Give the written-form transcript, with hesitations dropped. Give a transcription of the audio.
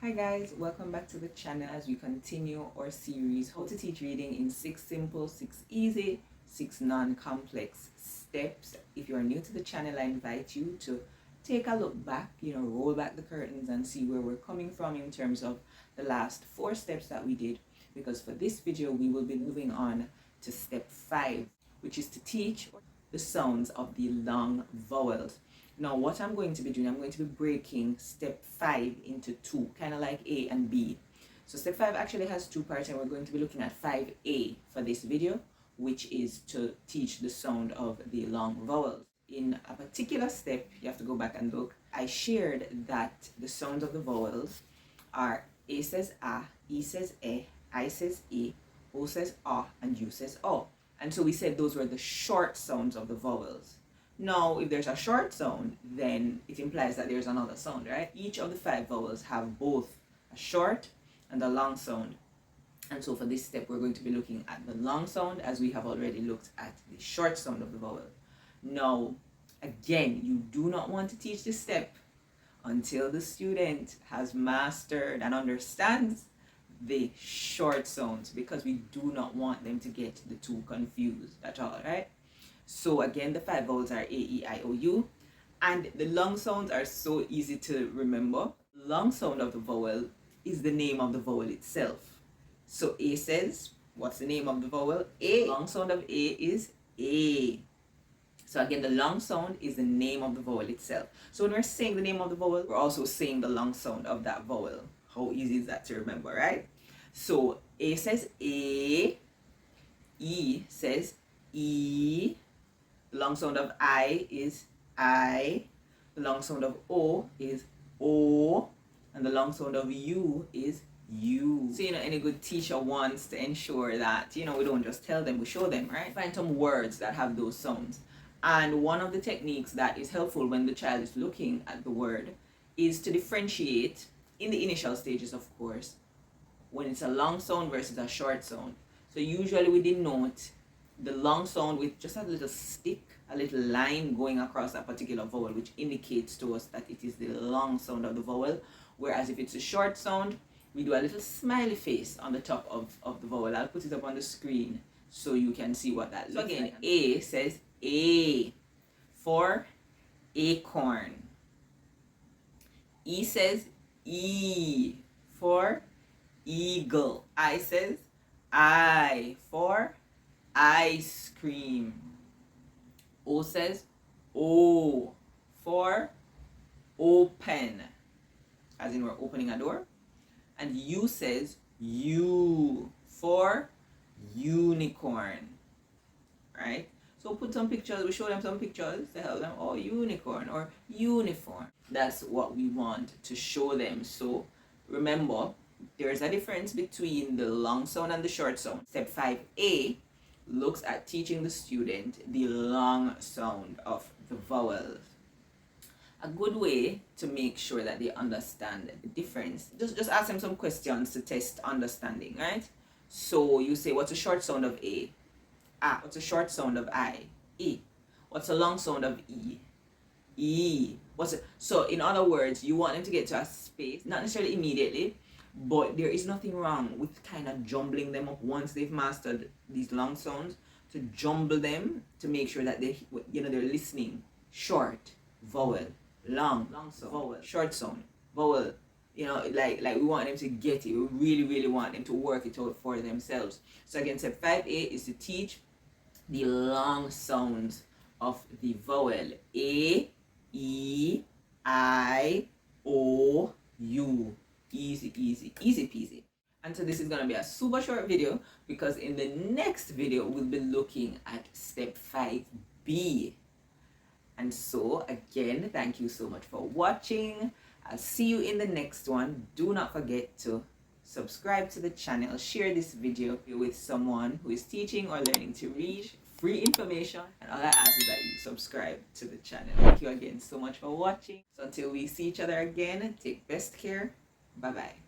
Hi guys, welcome back to the channel as we continue our series how to teach reading in 6 simple, 6 easy, 6 non-complex steps. If you are new to the channel, I invite you to take a look back, roll back the curtains and see where we're coming from in terms of the last 4 steps that we did, because for this video we will be moving on to step 5, which is to teach the sounds of the long vowels. Now what I'm going to be doing, I'm going to be breaking step 5 into 2, kind of like A and B. So step 5 actually has 2 parts, and we're going to be looking at 5A for this video, which is to teach the sound of the long vowels. In a particular step, you have to go back and look, I shared that the sounds of the vowels are A says A, E says E, I says E, O says A, and U says O. And so we said those were the short sounds of the vowels. Now, if there's a short sound, then it implies that there's another sound, right? Each of the 5 vowels have both a short and a long sound. And so for this step, we're going to be looking at the long sound as we have already looked at the short sound of the vowel. Now, again, you do not want to teach this step until the student has mastered and understands the short sounds, because we do not want them to get the two confused at all, right? So again, the 5 vowels are A, E, I, O, U, and the long sounds are so easy to remember. The long sound of the vowel is the name of the vowel itself. So A says, what's the name of the vowel? A. Long sound of A is A. So again, the long sound is the name of the vowel itself. So when we're saying the name of the vowel, we're also saying the long sound of that vowel. How easy is that to remember, right? So A says A, E says E, the long sound of I is I, the long sound of O is O, and the long sound of U is U. So any good teacher wants to ensure that we don't just tell them, we show them, right? Find some words that have those sounds. And one of the techniques that is helpful when the child is looking at the word is to differentiate, in the initial stages of course, when it's a long sound versus a short sound. So usually we denote the long sound with just a little stick, a little line going across a particular vowel, which indicates to us that it is the long sound of the vowel. Whereas if it's a short sound, we do a little smiley face on the top of the vowel. I'll put it up on the screen so you can see what that looks like. So again, A says A for acorn. E says E for eagle. I says I for ice cream. O says O for open, as in we're opening a door. And U says U for unicorn, right? So put some pictures, we show them some pictures to help them, oh, unicorn or uniform. That's what we want to show them. So remember, there's a difference between the long sound and the short sound. Step 5A looks at teaching the student the long sound of the vowels. A good way to make sure that they understand the difference, just ask them some questions to test understanding, right? So you say, what's a short sound of A? A. What's a short sound of I? E. What's a long sound of E? E. So in other words, you want them to get to a space, not necessarily immediately, but there is nothing wrong with kind of jumbling them up once they've mastered these long sounds, to jumble them to make sure that they're listening. Short vowel, long sound, vowel, short sound, vowel. Like we want them to get it. We really want them to work it out for themselves. So again, step 5A is to teach the long sounds of the vowel A, E, I, O, U. Easy peasy. And so this is going to be a super short video, because in the next video we'll be looking at step 5B. And so again, thank you so much for watching. I'll see you in the next one. Do not forget to subscribe to the channel, share this video with someone who is teaching or learning to read. Free information, and all I ask is that you subscribe to the channel. Thank you again so much for watching. So until we see each other again, take best care. Bye bye.